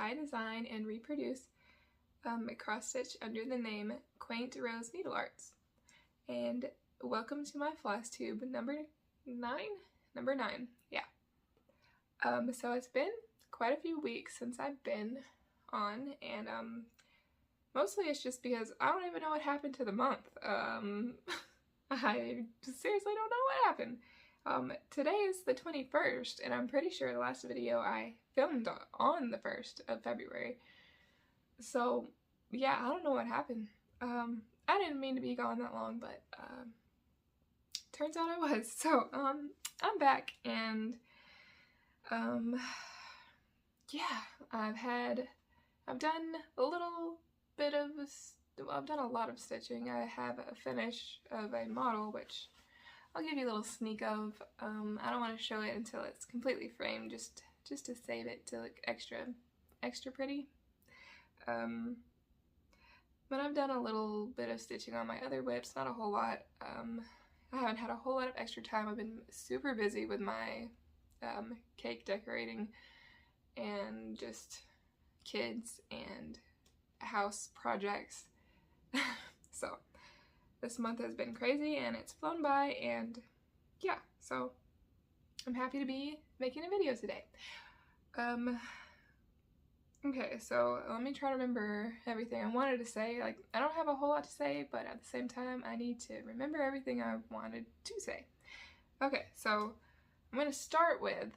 I design and reproduce a cross stitch under the name Quaint Rose Needle Arts. And welcome to my Flosstube number 9? Number 9, yeah. So it's been quite a few weeks since I've been on, and mostly it's just because I don't even know what happened to the month. I seriously don't know what happened. Today is the 21st, and I'm pretty sure the last video I filmed on the 1st of February. So, yeah, I don't know what happened. I didn't mean to be gone that long, but turns out I was. So, I'm back, and yeah, I've done a little bit of, I've done a lot of stitching. I have a finish of a model, which I'll give you a little sneak of. I don't want to show it until it's completely framed, just to save it to look extra pretty. But I've done a little bit of stitching on my other whips, not a whole lot. I haven't had a whole lot of extra time. I've been super busy with my cake decorating and just kids and house projects. So this month has been crazy and it's flown by, and yeah, so I'm happy to be making a video today. Okay, so let me try to remember everything I wanted to say. Like, I don't have a whole lot to say, but at the same time, I need to remember everything I wanted to say. Okay, so I'm going to start with,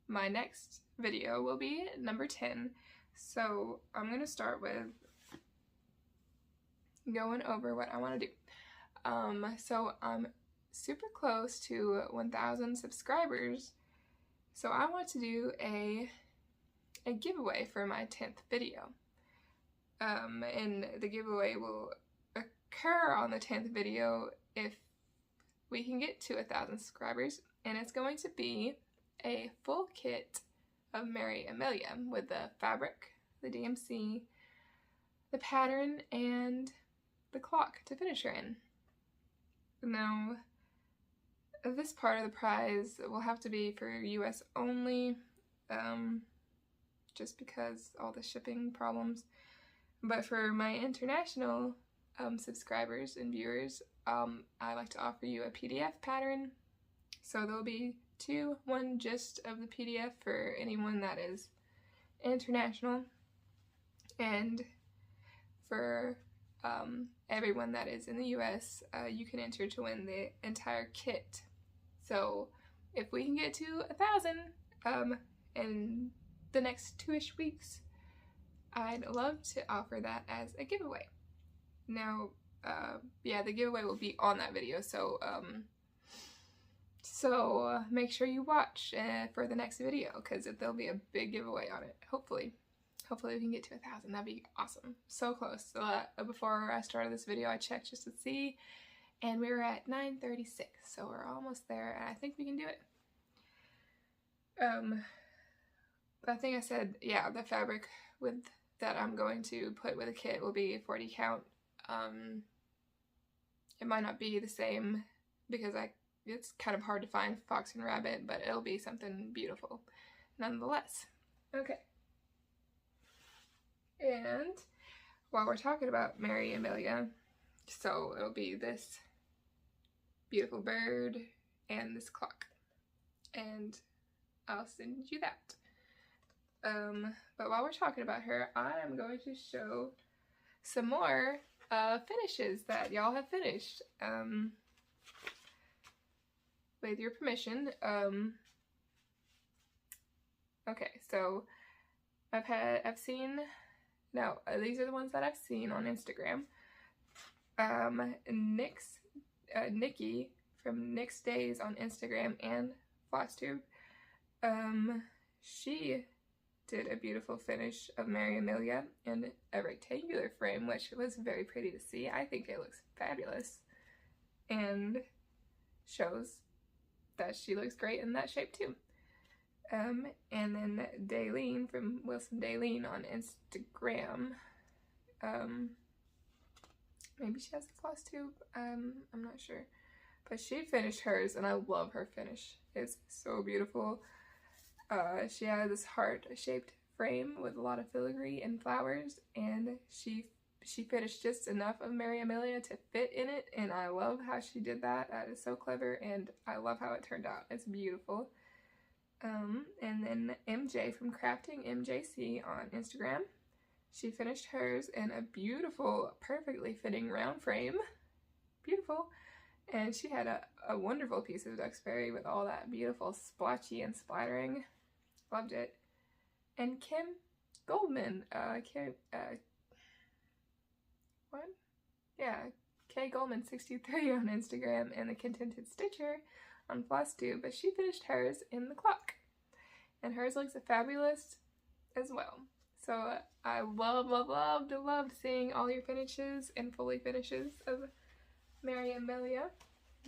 my next video will be number 10. So I'm going to start with going over what I want to do. So I'm super close to 1,000 subscribers. So I want to do a giveaway for my 10th video. And the giveaway will occur on the 10th video if we can get to 1,000 subscribers. And it's going to be a full kit of Marybellia with the fabric, the DMC, the pattern, and the clock to finish her in. Now, this part of the prize will have to be for US only, just because all the shipping problems. But for my international subscribers and viewers, I like to offer you a PDF pattern. So there'll be one just of the PDF for anyone that is international, and for everyone that is in the US, you can enter to win the entire kit. So if we can get to 1,000 in the next 2-ish weeks, I'd love to offer that as a giveaway. Now, yeah, the giveaway will be on that video, so make sure you watch for the next video, because there'll be a big giveaway on it. Hopefully we can get to 1,000. That'd be awesome. So close. Before I started this video, I checked just to see, and we were at 936, so we're almost there, and I think we can do it. I think I said, yeah, the fabric that I'm going to put with a kit will be 40 count. It might not be the same because it's kind of hard to find fox and rabbit, but it'll be something beautiful nonetheless. Okay. And while we're talking about Marybellia, so it'll be this beautiful bird and this clock, and I'll send you that. But while we're talking about her, I'm going to show some more finishes that y'all have finished. With your permission. Okay, so these are the ones that I've seen on Instagram. Nikki from Nick's Days on Instagram and Flosstube, she did a beautiful finish of Marybellia in a rectangular frame, which was very pretty to see. I think it looks fabulous and shows that she looks great in that shape too. And then Daylene from Wilson Daylene on Instagram, maybe she has a Flosstube, I'm not sure, but she finished hers and I love her finish. It's so beautiful. She had this heart-shaped frame with a lot of filigree and flowers, and she finished just enough of Marabilia to fit in it, and I love how she did that. That is so clever, and I love how it turned out. It's beautiful. And then MJ from Crafting MJC on Instagram, she finished hers in a beautiful, perfectly fitting round frame. Beautiful. And she had a wonderful piece of Duxbury with all that beautiful splotchy and splattering. Loved it. And Kim Goldman, K Goldman 63 on Instagram, and the Contented Stitcher on Flosstube, but she finished hers in the clock. And hers looks fabulous as well. So I loved seeing all your finishes and fully finishes of Marabilia.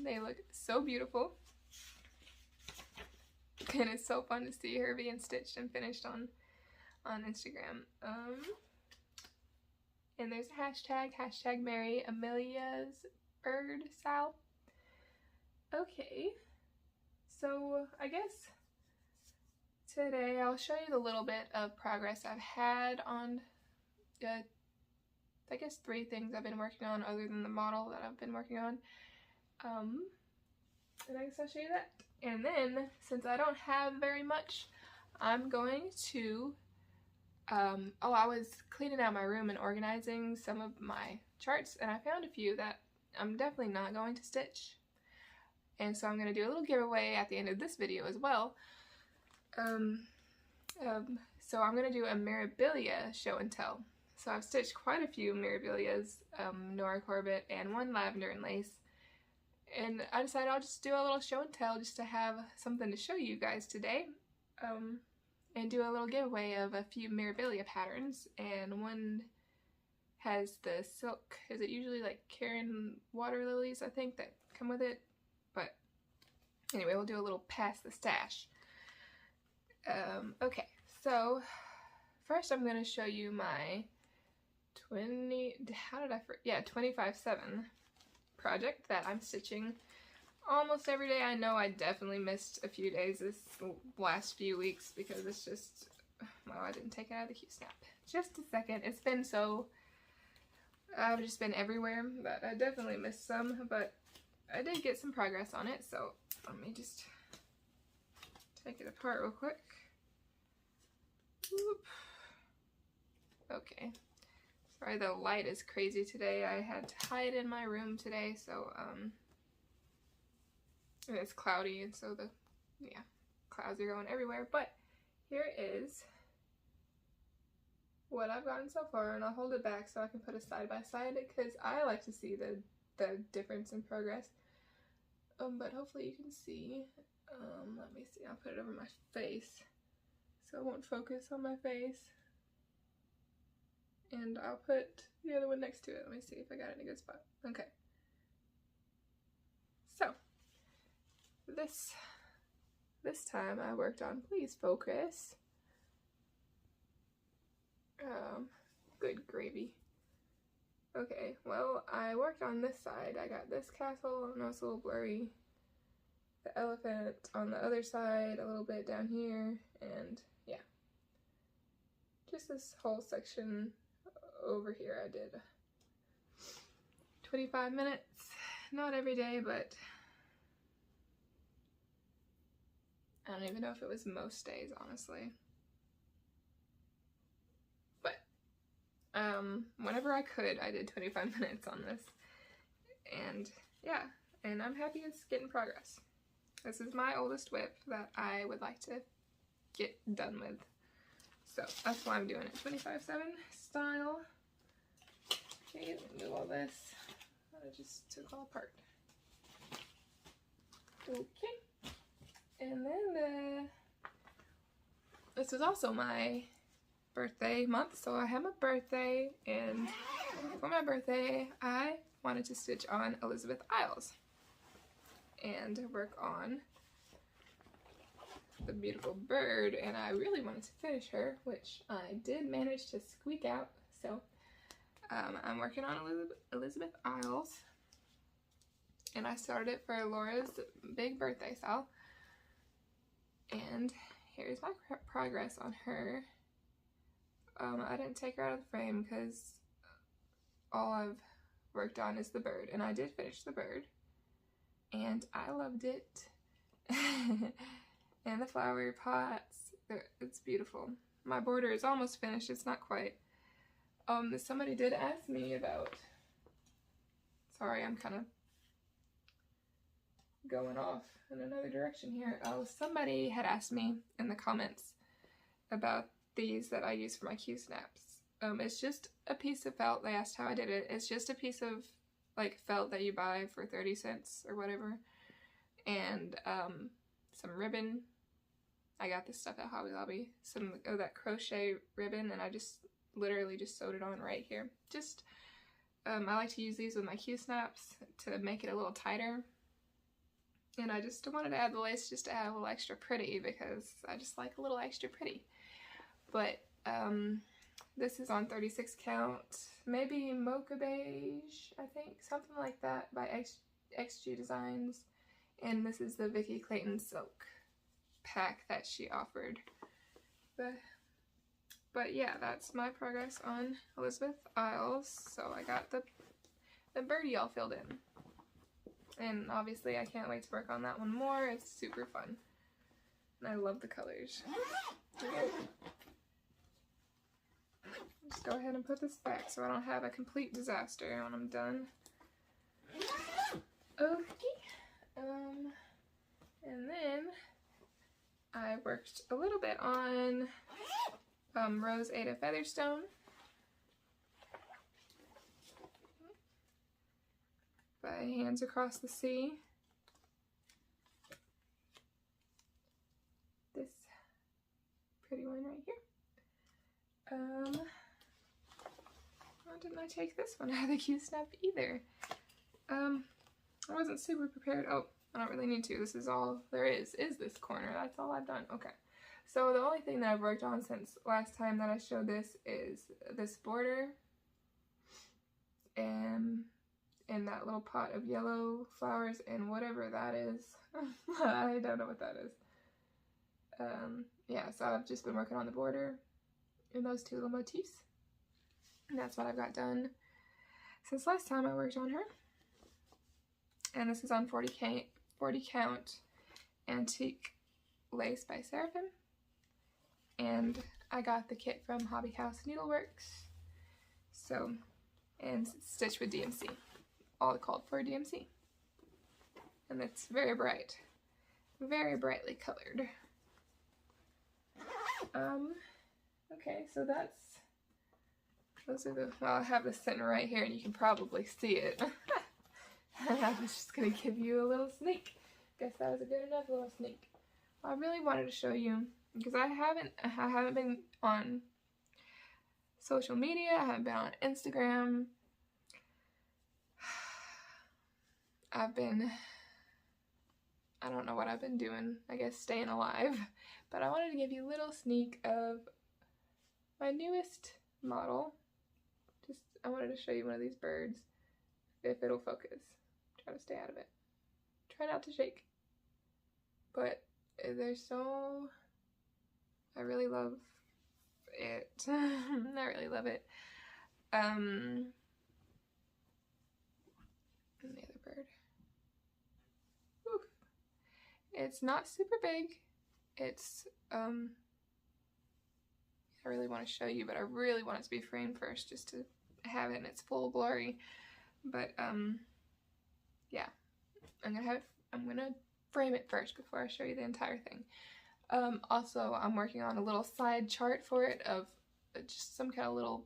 They look so beautiful. And it's so fun to see her being stitched and finished on Instagram. And there's a hashtag Marybellia's bird Sal. Okay, so I guess today I'll show you the little bit of progress I've had on I guess 3 things I've been working on other than the model that I've been working on. And I guess I'll show you that. And then, since I don't have very much, I'm going to, I was cleaning out my room and organizing some of my charts, and I found a few that I'm definitely not going to stitch. And so I'm going to do a little giveaway at the end of this video as well. So I'm going to do a Mirabilia Show-and-Tell. So I've stitched quite a few Mirabilias, Nora Corbett, and one lavender and lace. And I decided I'll just do a little show and tell just to have something to show you guys today. And do a little giveaway of a few Mirabilia patterns. And one has the silk, is it usually like Karen water lilies, I think, that come with it? But anyway, we'll do a little pass the stash. Okay, so first I'm going to show you my 25/7 project that I'm stitching almost every day. I know I definitely missed a few days this last few weeks because it's just, well, I didn't take it out of the Q snap. Just a second. It's been so, I've just been everywhere that I definitely missed some, but I did get some progress on it, so let me just take it apart real quick. Whoop. Okay. Sorry, the light is crazy today. I had to hide in my room today, so, and it's cloudy, and so the, clouds are going everywhere. But here is what I've gotten so far, and I'll hold it back so I can put a side by side because I like to see the difference in progress. But hopefully you can see. Let me see, I'll put it over my face so it won't focus on my face. And I'll put the other one next to it. Let me see if I got it in a good spot. Okay. So, this time I worked on Please Focus. Good gravy. Okay, well, I worked on this side. I got this castle, I know it's a little blurry. The elephant on the other side, a little bit down here, and yeah. Just this whole section over here I did 25 minutes. Not every day, but I don't even know if it was most days, honestly. But whenever I could, I did 25 minutes on this. And yeah, and I'm happy it's getting progress. This is my oldest whip that I would like to get done with. So that's why I'm doing it 25/7 style. Okay, let me move all this. I just took all apart. Okay. And then this is also my birthday month, so I have my birthday, and for my birthday I wanted to stitch on Elizabeth Isles and work on the beautiful bird, and I really wanted to finish her, which I did manage to squeak out. So I'm working on Elizabeth Isles, and I started it for Laura's big birthday sale. And here's my progress on her. I didn't take her out of the frame because all I've worked on is the bird, and I did finish the bird, and I loved it. And the flower pots, it's beautiful. My border is almost finished, it's not quite. Somebody did ask me about, sorry, I'm kind of going off in another direction here. Somebody had asked me in the comments about these that I use for my Q-snaps. It's just a piece of felt. They asked how I did it. It's just a piece of like felt that you buy for 30 cents or whatever, and some ribbon. I got this stuff at Hobby Lobby. Some of that crochet ribbon, and I just literally just sewed it on right here. Just I like to use these with my Q-snaps to make it a little tighter. And I just wanted to add the lace just to add a little extra pretty, because I just like a little extra pretty. But this is on 36 count, maybe mocha beige, I think, something like that, by XG Designs. And this is the Vicky Clayton silk pack that she offered. But yeah, that's my progress on Elizabeth Isles. So I got the birdie all filled in. And obviously I can't wait to work on that one more. It's super fun. And I love the colors. Just go ahead and put this back so I don't have a complete disaster when I'm done. Okay. And then I worked a little bit on Rose Ada Featherstone. By Hands Across the Sea. This pretty one right here. Why didn't I take this one out of the Q-snap either? I wasn't super prepared. Oh, I don't really need to. This is all there is this corner. That's all I've done. Okay. So the only thing that I've worked on since last time that I showed this is this border. And that little pot of yellow flowers and whatever that is. I don't know what that is. Yeah, so I've just been working on the border and those two little motifs. And that's what I've got done since last time I worked on her. And this is on 40 count Antique Lace by Seraphim. And I got the kit from Hobby House Needleworks. So, and stitched with DMC. All called for DMC. And it's very bright. Very brightly colored. Okay, so those are the, well, I have this sitting right here and you can probably see it. I was just gonna give you a little sneak. Guess that was a good enough little sneak. I really wanted to show you, because I haven't been on social media, I haven't been on Instagram. I don't know what I've been doing, I guess staying alive, but I wanted to give you a little sneak of my newest model. I wanted to show you one of these birds, if it'll focus. Try to stay out of it. Try not to shake. But they're so, I really love it. I really love it. And the other bird. Whew. It's not super big. It's, I really want to show you, but I really want it to be framed first just to have it in its full glory. But, yeah. I'm gonna frame it first before I show you the entire thing. Also, I'm working on a little side chart for it of just some kind of little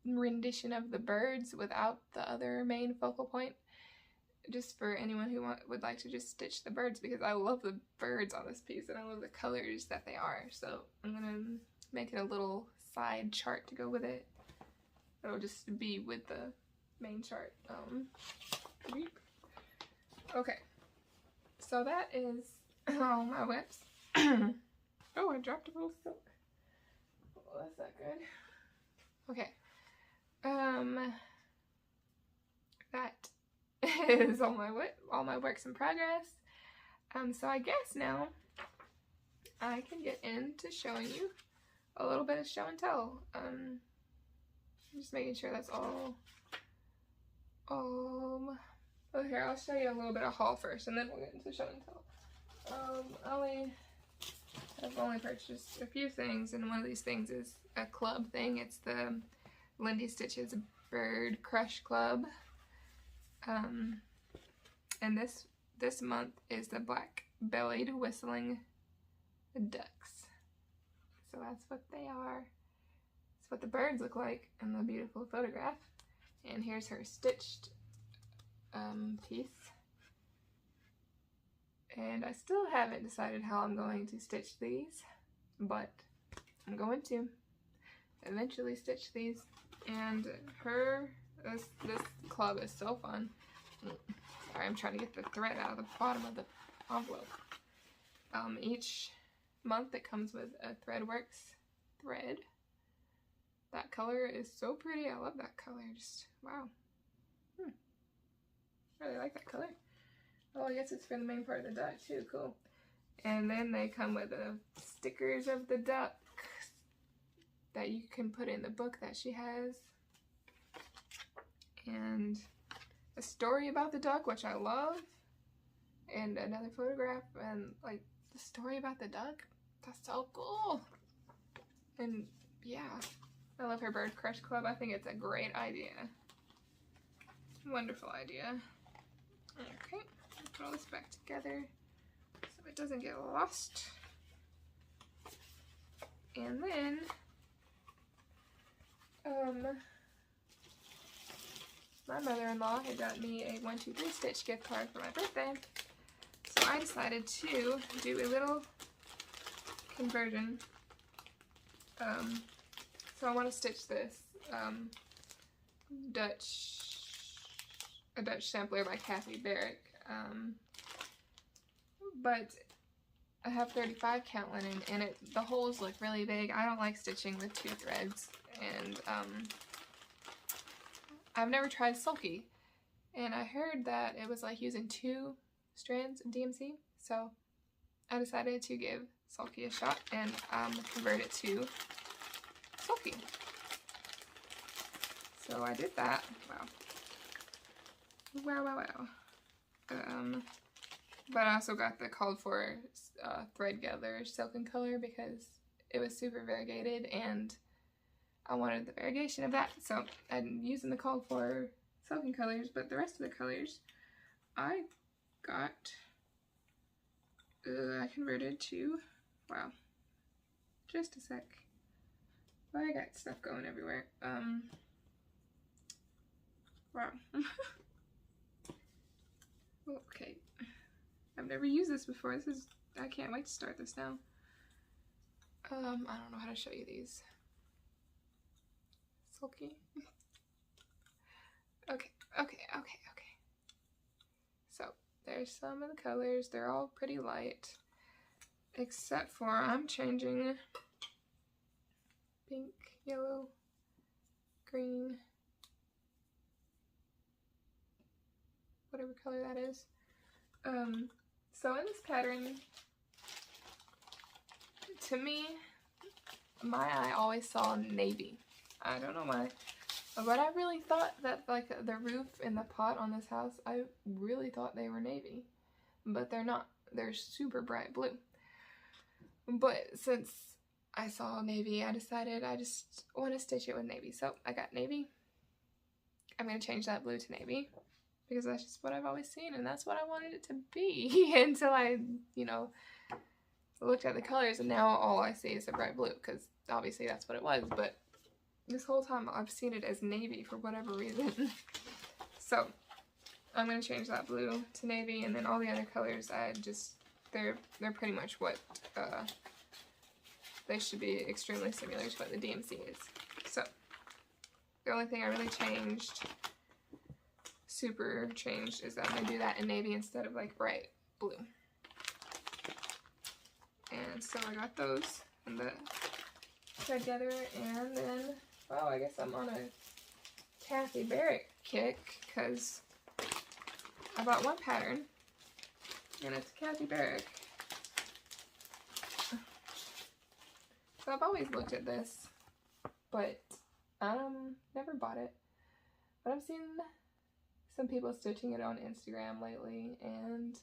rendition of the birds without the other main focal point. Just for anyone who would like to just stitch the birds, because I love the birds on this piece and I love the colors that they are. So I'm gonna make it a little side chart to go with it. It'll just be with the main chart. Okay, so that is all my whips. Oh, I dropped a little silk. Oh, that's not good. Okay, that is all my works in progress. So I guess now I can get into showing you a little bit of show and tell. I'm just making sure that's all. Oh, here, I'll show you a little bit of haul first, and then we'll get into show and tell. I've only purchased a few things, and one of these things is a club thing. It's the Lindy Stitches Bird Crush Club. And this month is the black-bellied whistling ducks. So that's what they are. That's what the birds look like in the beautiful photograph. And here's her stitched piece. And I still haven't decided how I'm going to stitch these, but I'm going to eventually stitch these. And this club is so fun. Sorry, I'm trying to get the thread out of the bottom of the envelope. Each month it comes with a Threadworks thread. That color is so pretty. I love that color. Just wow. Really like that color. Oh, I guess it's for the main part of the duck too. Cool. And then they come with stickers of the duck that you can put in the book that she has. And a story about the duck, which I love. And another photograph, and like the story about the duck. That's so cool. And yeah, I love her Bird Crush Club. I think it's a great idea. Wonderful idea. Okay, put all this back together so it doesn't get lost. And then, my mother-in-law had got me a 1-2-3 stitch gift card for my birthday. So I decided to do a little conversion. So I want to stitch this a Dutch sampler by Kathy Barrick, but I have 35 count linen, and the holes look really big. I don't like stitching with 2 threads, and I've never tried sulky, and I heard that it was like using 2 strands of DMC, so I decided to give sulky a shot and convert it to sulky. So I did that. Wow. Wow, wow, wow. But I also got the called for thread gather silken color because it was super variegated and I wanted the variegation of that. So I'm using the called for silken colors, but the rest of the colors I got, I converted to, wow, just a sec. Well, I got stuff going everywhere. Wow. Okay. I've never used this before. I can't wait to start this now. I don't know how to show you these. Sulky. Okay. So, there's some of the colors. They're all pretty light. Except for I'm changing pink, yellow, green, whatever color that is. So in this pattern, to me, my eye always saw navy. I don't know why, but I really thought that like the roof and the pot on this house, I really thought they were navy, but they're not. They're super bright blue. But since I saw navy, I decided I just want to stitch it with navy. So I got navy. I'm going to change that blue to navy because that's just what I've always seen and that's what I wanted it to be until I, you know, looked at the colors and now all I see is a bright blue because obviously that's what it was. But this whole time I've seen it as navy for whatever reason. So I'm going to change that blue to navy, and then all the other colors they're pretty much what they should be extremely similar to what the DMC is. So the only thing I really super changed, is that I'm going to do that in navy instead of like bright blue. And so I got those and the thread together, and then, well, I guess I'm on a Kathy Barrick kick because I bought one pattern and it's Kathy Barrick. So I've always looked at this, but never bought it. But I've seen some people stitching it on Instagram lately, and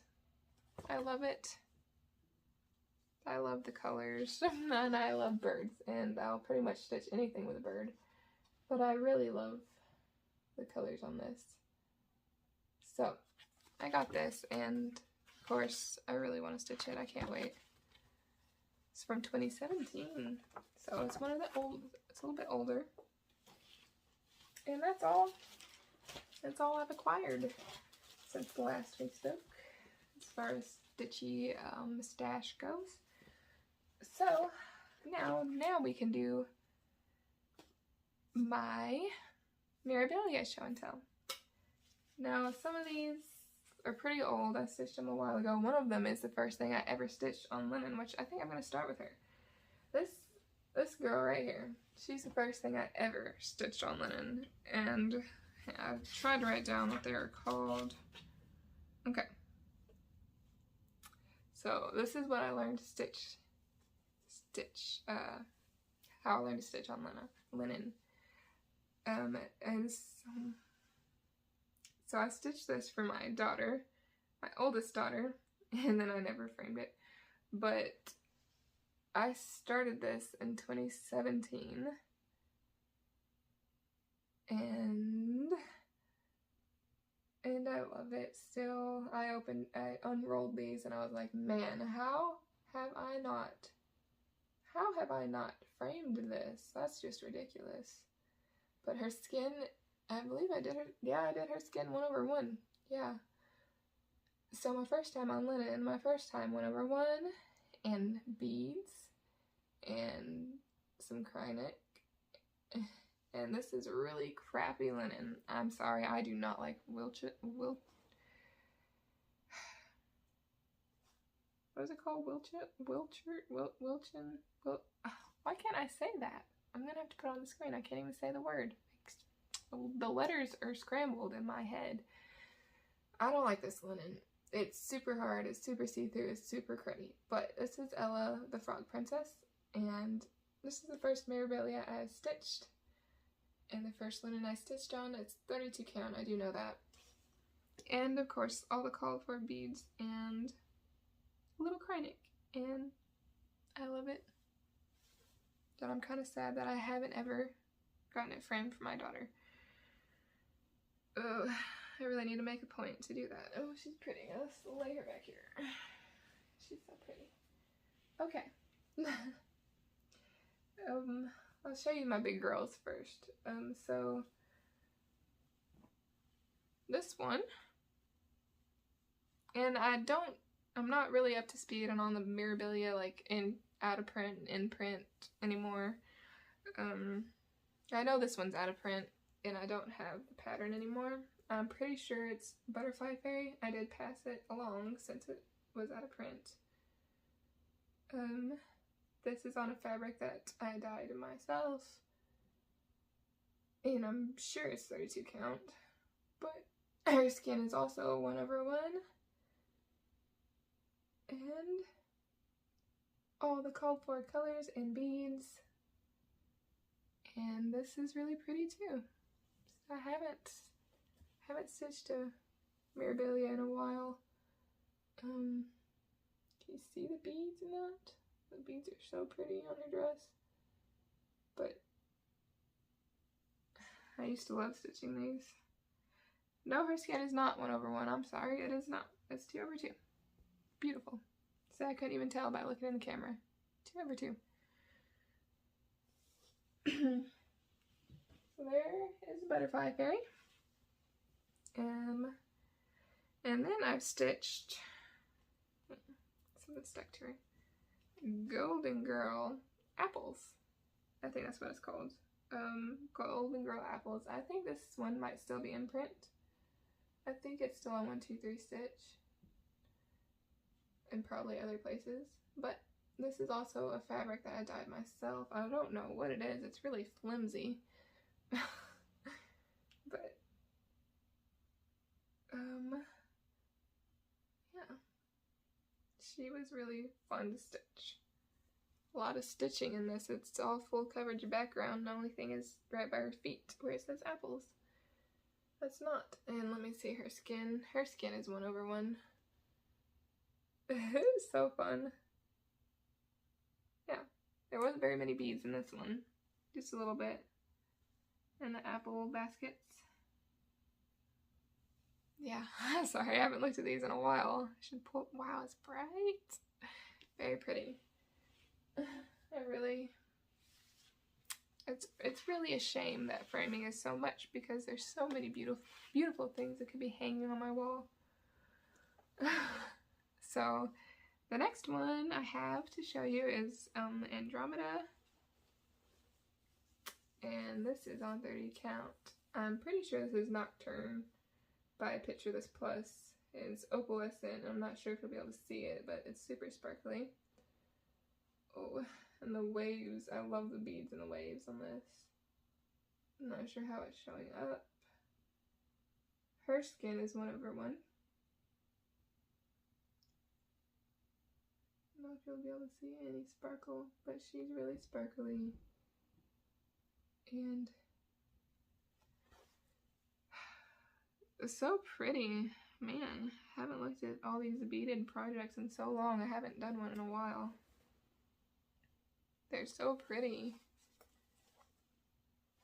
I love it. I love the colors, and I love birds, and I'll pretty much stitch anything with a bird. But I really love the colors on this. So, I got this, and of course, I really want to stitch it. I can't wait. It's from 2017, so it's one of the old, it's a little bit older. And that's all I've acquired since the last we spoke, as far as stitchy stash goes. So now we can do my Mirabilia Show-and-Tell. Now some of these are pretty old. I stitched them a while ago. One of them is the first thing I ever stitched on linen, which I think I'm going to start with her. This girl right here, she's the first thing I ever stitched on linen, and I've tried to write down what they are called. Okay. So this is what I learned to stitch, how I learned to stitch on linen. And so I stitched this for my daughter, my oldest daughter, and then I never framed it. But I started this in 2017, and I love it still. I unrolled these, and I was like, man, how have I not framed this? That's just ridiculous. But her skin, I believe I did her skin 1/1. Yeah. So my first time on linen, my first time 1/1, and beads, and some Krynic. And this is really crappy linen. I'm sorry, I do not like what is it called? Wilchin? Why can't I say that? I'm gonna have to put it on the screen. I can't even say the word. The letters are scrambled in my head. I don't like this linen. It's super hard, it's super see-through, it's super cruddy. But this is Ella, the Frog Princess, and this is the first Marabilia I've stitched. And the first linen I stitched on, it's 32 count, I do know that. And of course, all the called for beads and a little Krynic, and I love it. But I'm kind of sad that I haven't ever gotten it framed for my daughter. Oh, I really need to make a point to do that. Oh, she's pretty. Let's lay her back here. She's so pretty. Okay. I'll show you my big girls first. So this one, and I'm not really up to speed on the Mirabilia, like out of print, in print anymore. I know this one's out of print, and I don't have the pattern anymore. I'm pretty sure it's Butterfly Fairy. I did pass it along since it was out of print. This is on a fabric that I dyed myself, and I'm sure it's 32 count, but her skin is also 1/1, and all the called for colors and beads, and this is really pretty too. I haven't stitched a Mirabilia in a while. Can you see the beads in that? The beads are so pretty on her dress. But I used to love stitching these. No, her skin is not 1/1. I'm sorry, it is not. It's 2/2. Beautiful. So I couldn't even tell by looking in the camera. 2/2. So there is Butterfly Fairy. And then I've stitched something stuck to her. Golden Girl Apples. I think that's what it's called. Golden Girl Apples. I think this one might still be in print. I think it's still on 1, 2, 3 stitch. And probably other places. But this is also a fabric that I dyed myself. I don't know what it is. It's really flimsy. But yeah. She was really fun to stitch. a lot of stitching in this. It's all full coverage background. The only thing is right by her feet where it says apples. That's not. And let me see her skin. Her skin is 1/1. It's so fun. Yeah, there wasn't very many beads in this one. Just a little bit. And the apple baskets. Yeah, sorry, I haven't looked at these in a while. I should pull. Wow, it's bright. Very pretty. It's really a shame that framing is so much because there's so many beautiful things that could be hanging on my wall. So the next one I have to show you is Andromeda, and this is on 30 count. I'm pretty sure this is Nocturne by Picture This Plus. It's opalescent. I'm not sure if you'll be able to see it, but it's super sparkly. Oh, and the waves. I love the beads and the waves on this. I'm not sure how it's showing up. Her skin is 1/1. I don't know if you'll be able to see any sparkle, but she's really sparkly. And it's so pretty. Man, I haven't looked at all these beaded projects in so long. I haven't done one in a while. They're so pretty.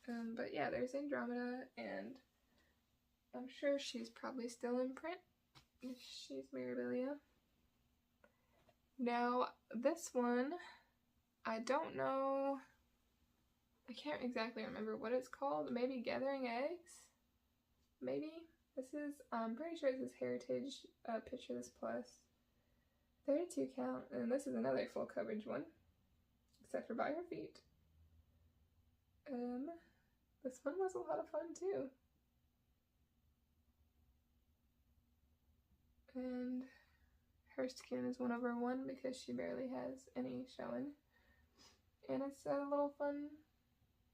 But yeah, there's Andromeda, and I'm sure she's probably still in print. She's Mirabilia. Now, this one, I don't know. I can't exactly remember what it's called. Maybe Gathering Eggs? Maybe? This is, I'm pretty sure this is Heritage Picture This Plus. 32 count, and this is another full coverage one, except for by her feet. This one was a lot of fun too. And her skin is 1/1 because she barely has any showing. And it's a little fun,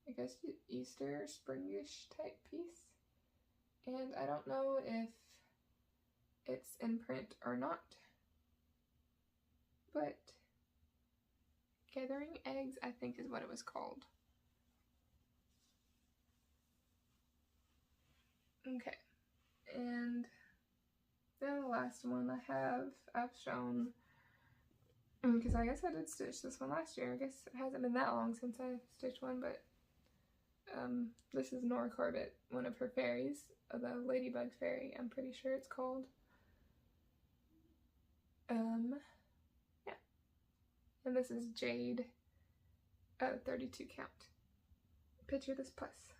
I guess, Easter, springish type piece. And I don't know if it's in print or not, but Gathering Eggs, I think, is what it was called. Okay, and then the last one I've shown, because I guess I did stitch this one last year. I guess it hasn't been that long since I stitched one, but this is Nora Corbett, one of her fairies, the Ladybug Fairy, I'm pretty sure it's called. Yeah. And this is Jade, 32 count. Picture This Plus.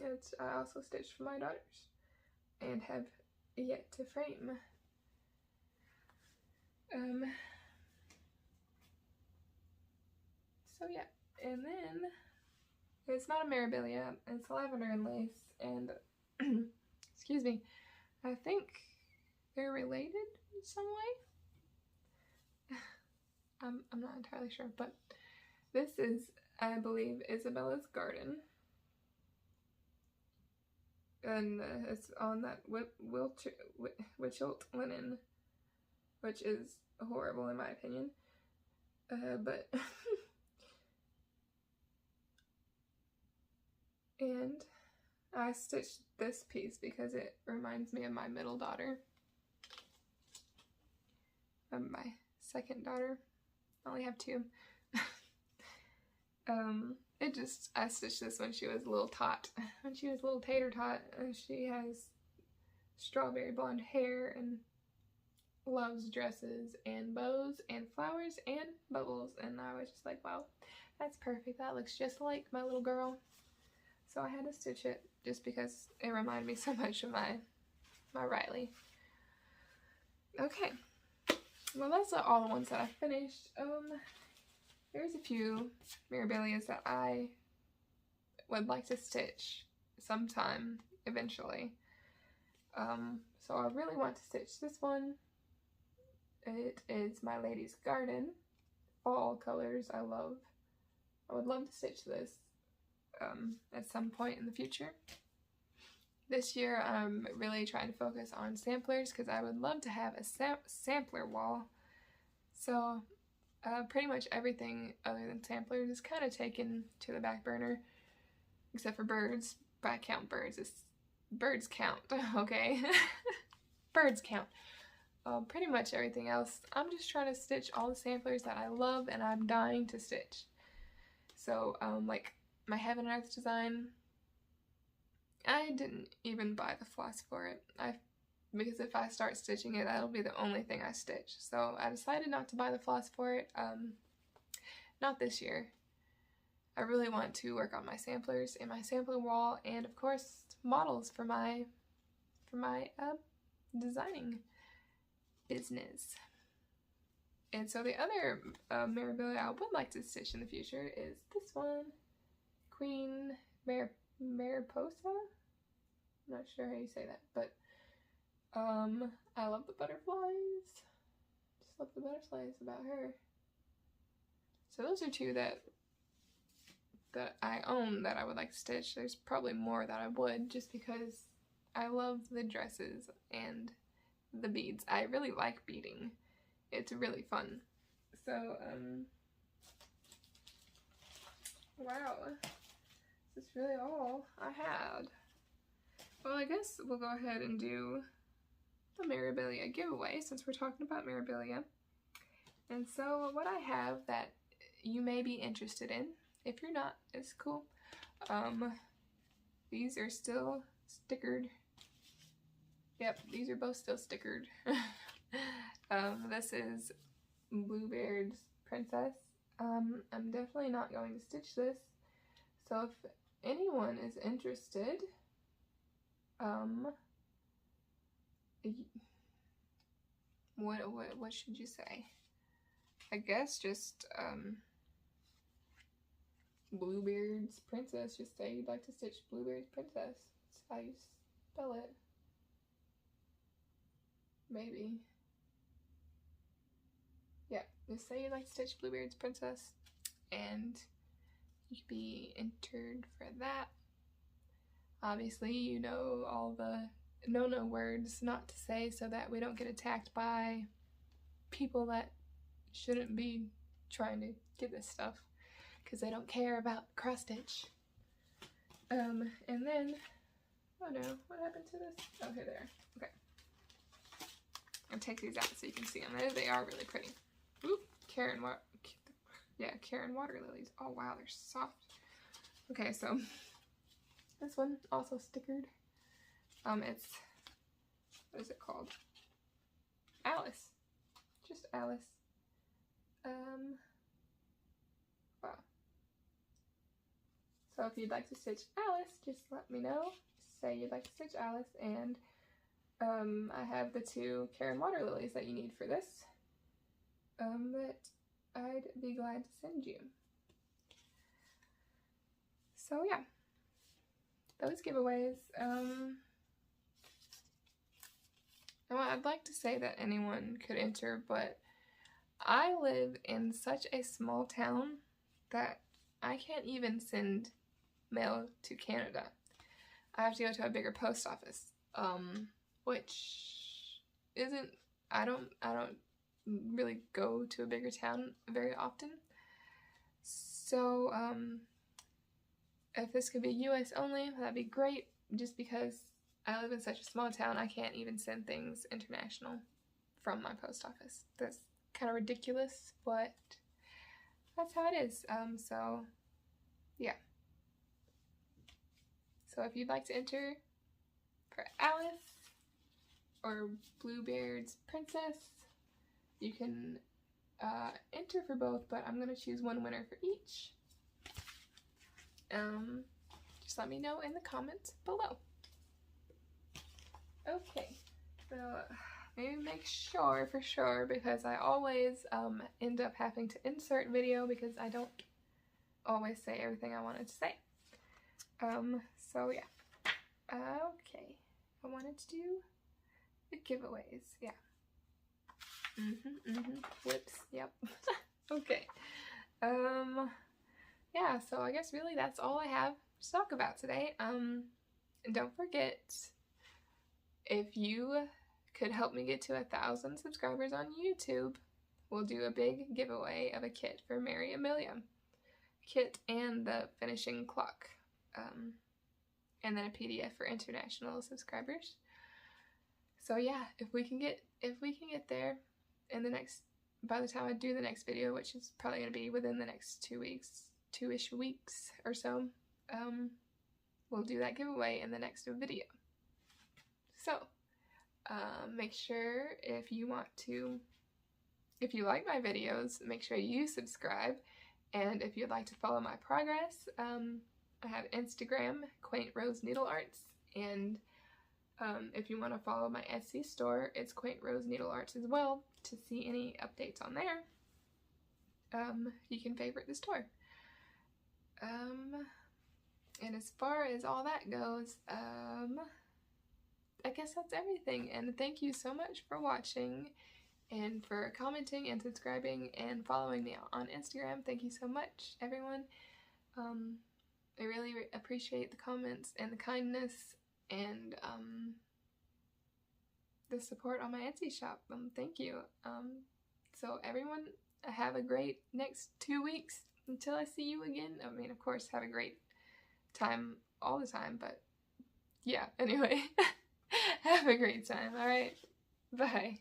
It's, I also stitched for my daughters and have yet to frame. So yeah, and then it's not a Marabilia, it's lavender and lace, and excuse me, I think they're related in some way. I'm not entirely sure, but this is, I believe, Isabella's Garden. And it's on that Wichelt linen, which is horrible in my opinion. But and I stitched this piece because it reminds me of my middle daughter, my second daughter. I only have two. I stitched this when she was a little tot. When she was a little tater tot. She has strawberry blonde hair and loves dresses and bows and flowers and bubbles. And I was just like, wow, that's perfect. That looks just like my little girl. So I had to stitch it just because it reminded me so much of my Riley. Okay. Well, that's all the ones that I finished. There's a few Mirabilias that I would like to stitch sometime eventually. So I really want to stitch this one. It is My Lady's Garden. Fall colors I love. I would love to stitch this at some point in the future. This year I'm really trying to focus on samplers because I would love to have a sampler wall So pretty much everything other than samplers is kind of taken to the back burner, except for birds. But I count birds as birds count, okay? Birds count. Pretty much everything else, I'm just trying to stitch all the samplers that I love and I'm dying to stitch. So, like my Heaven and Earth design, I didn't even buy the floss for it. Because if I start stitching it, that'll be the only thing I stitch. So I decided not to buy the floss for it. Not this year. I really want to work on my samplers and my sampler wall, and of course models for my designing business. And so the other Marabilia I would like to stitch in the future is this one, Queen Mariposa. I'm not sure how you say that, but I love the butterflies. Just love the butterflies about her. So those are two that I own that I would like to stitch. There's probably more that I would, just because I love the dresses and the beads. I really like beading. It's really fun. So, wow. This is really all I had. Well, I guess we'll go ahead and do the Marybellia giveaway, since we're talking about Marabilia. And so what I have that you may be interested in, if you're not, it's cool. These are still stickered. Yep, these are both still stickered. This is Bluebeard's Princess. I'm definitely not going to stitch this. So if anyone is interested, what should you say? I guess just Bluebeard's Princess. Just say you'd like to stitch Bluebeard's Princess. That's how you spell it. Maybe. Yeah, just say you'd like to stitch Bluebeard's Princess, and you could be entered for that. Obviously, you know all the no words not to say so that we don't get attacked by people that shouldn't be trying to get this stuff, because they don't care about cross stitch. And then, oh no, what happened to this? Oh, here they are. Okay. I'll take these out so you can see them. They are really pretty. Ooh, Karen water lilies. Oh wow, they're soft. Okay, so this one also stickered. It's, what is it called? Alice. Just Alice. Wow. So if you'd like to stitch Alice, just let me know. Say you'd like to stitch Alice, and I have the two Karen water lilies that you need for this, that I'd be glad to send you. So yeah, those giveaways. Well, I'd like to say that anyone could enter, but I live in such a small town that I can't even send mail to Canada. I have to go to a bigger post office, which isn't, I don't really go to a bigger town very often. So, if this could be US only, that'd be great, just because I live in such a small town, I can't even send things international from my post office. That's kind of ridiculous, but that's how it is. So, yeah. So if you'd like to enter for Alice or Bluebeard's Princess, you can enter for both, but I'm going to choose one winner for each. Just let me know in the comments below. Okay, so maybe make sure for sure, because I always end up having to insert video because I don't always say everything I wanted to say. So yeah. Okay, I wanted to do the giveaways, yeah. Whoops, yep. Okay. Yeah, so I guess really that's all I have to talk about today. And don't forget, if you could help me get to 1,000 subscribers on YouTube, we'll do a big giveaway of a kit for Marabilia. Kit and the finishing clock. And then a PDF for international subscribers. So yeah, if we can get there in the next, by the time I do the next video, which is probably going to be within the next 2 weeks, 2-ish weeks or so, we'll do that giveaway in the next video. So, make sure if you like my videos, make sure you subscribe, and if you'd like to follow my progress, I have Instagram, Quaint Rose Needle Arts, and if you want to follow my Etsy store, it's Quaint Rose Needle Arts as well. To see any updates on there, you can favorite the store. And as far as all that goes, I guess that's everything. And thank you so much for watching and for commenting and subscribing and following me on Instagram. Thank you so much, everyone. I really appreciate the comments and the kindness and the support on my Etsy shop. Thank you. So everyone, have a great next 2 weeks until I see you again. I mean, of course, have a great time all the time, but yeah, anyway, have a great time. All right, bye.